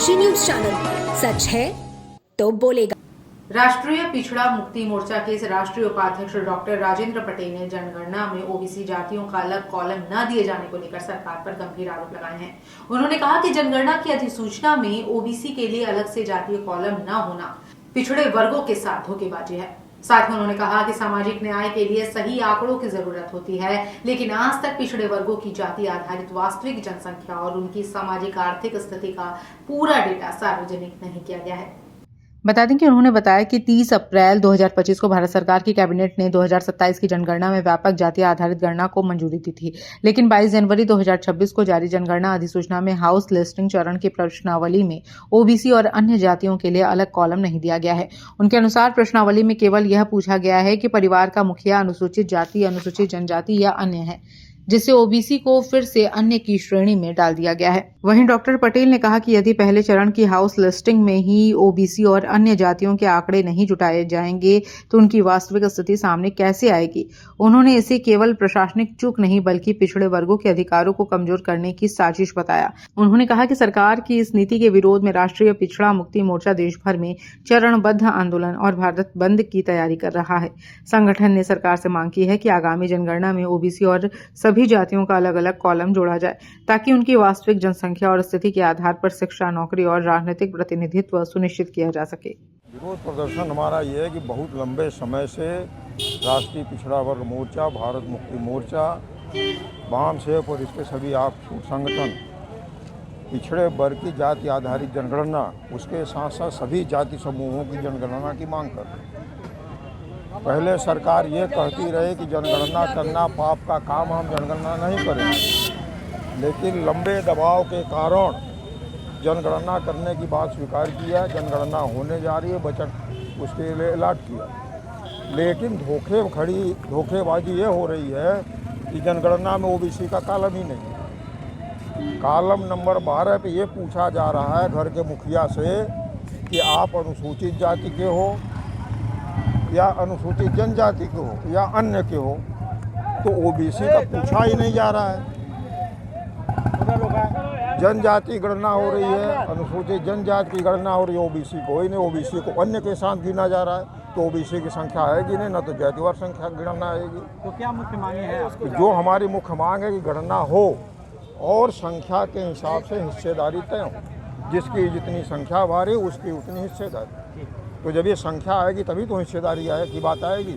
Kashi news channel, सच है तो बोलेगा। राष्ट्रीय पिछड़ा मुक्ति मोर्चा के राष्ट्रीय उपाध्यक्ष डॉक्टर राजेंद्र पटेल ने जनगणना में ओबीसी जातियों का अलग कॉलम न दिए जाने को लेकर सरकार पर गंभीर आरोप लगाए हैं। उन्होंने कहा कि जनगणना की अधिसूचना में ओबीसी के लिए अलग से जातीय कॉलम न होना पिछड़े वर्गों के साथ धोखेबाजी है। साथ ही उन्होंने कहा कि सामाजिक न्याय के लिए सही आंकड़ों की जरूरत होती है, लेकिन आज तक पिछड़े वर्गों की जाति आधारित वास्तविक जनसंख्या और उनकी सामाजिक आर्थिक स्थिति का पूरा डेटा सार्वजनिक नहीं किया गया है। बता दें कि उन्होंने बताया कि 30 अप्रैल 2025 को भारत सरकार की कैबिनेट ने 2027 की जनगणना में व्यापक जातीय आधारित गणना को मंजूरी दी थी, लेकिन 22 जनवरी 2026 को जारी जनगणना अधिसूचना में हाउस लिस्टिंग चरण की प्रश्नावली में ओबीसी और अन्य जातियों के लिए अलग कॉलम नहीं दिया गया है। उनके अनुसार प्रश्नावली में केवल यह पूछा गया है कि परिवार का मुखिया अनुसूचित जाति, अनुसूचित जनजाति या अन्य है, जिससे ओबीसी को फिर से अन्य की श्रेणी में डाल दिया गया है। वहीं डॉक्टर पटेल ने कहा कि यदि पहले चरण की हाउस लिस्टिंग में ही ओबीसी और अन्य जातियों के आंकड़े नहीं जुटाए जाएंगे तो उनकी वास्तविक स्थिति सामने कैसे आएगी। उन्होंने इसे केवल प्रशासनिक चूक नहीं बल्कि पिछड़े वर्गों के अधिकारों को कमजोर करने की साजिश बताया। उन्होंने कहा कि सरकार की इस नीति के विरोध में राष्ट्रीय पिछड़ा मुक्ति मोर्चा देश भर में चरणबद्ध आंदोलन और भारत बंद की तैयारी कर रहा है। संगठन ने सरकार से मांग की है कि आगामी जनगणना में ओबीसी और सभी जातियों का अलग अलग कॉलम जोड़ा जाए ताकि उनकी वास्तविक जनसंख्या और स्थिति के आधार पर शिक्षा, नौकरी और राजनीतिक प्रतिनिधित्व सुनिश्चित किया जा सके। विरोध प्रदर्शन हमारा ये है कि बहुत लंबे समय से राष्ट्रीय पिछड़ा वर्ग मोर्चा, भारत मुक्ति मोर्चा, वाम सेवक और इसके सभी आप संगठन पिछड़े वर्ग की जाति आधारित जनगणना, उसके साथ साथ सभी जाति समूहों की जनगणना की मांग कर रहे हैं। पहले सरकार ये कहती रहे कि जनगणना करना पाप का काम, हम जनगणना नहीं करेंगे, लेकिन लंबे दबाव के कारण जनगणना करने की बात स्वीकार किया। जनगणना होने जा रही है, बजट उसके लिए अलॉट किया, लेकिन धोखेबाजी ये हो रही है कि जनगणना में ओबीसी का कॉलम ही नहीं। कॉलम नंबर 12 पे ये पूछा जा रहा है घर के मुखिया से कि आप अनुसूचित जाति के हो या अनुसूचित जनजाति के हो या अन्य के हो, तो ओबीसी का पूछा ही नहीं जा रहा है। जनजाति गणना हो रही है, अनुसूचित जनजाति की गणना हो रही है, ओबीसी को ही नहीं, ओबीसी को अन्य के साथ गिना जा रहा है, तो ओबीसी की संख्या आएगी नहीं, न तो जातिवार संख्या गणना आएगी। तो क्या मुख्य मांगे हैं? जो हमारी मुख्य मांग है कि गणना हो और संख्या के हिसाब से हिस्सेदारी तय हो, जिसकी जितनी संख्या भारी उसकी उतनी हिस्सेदारी। तो जब ये संख्या आएगी तभी तो हिस्सेदारी की बात आएगी।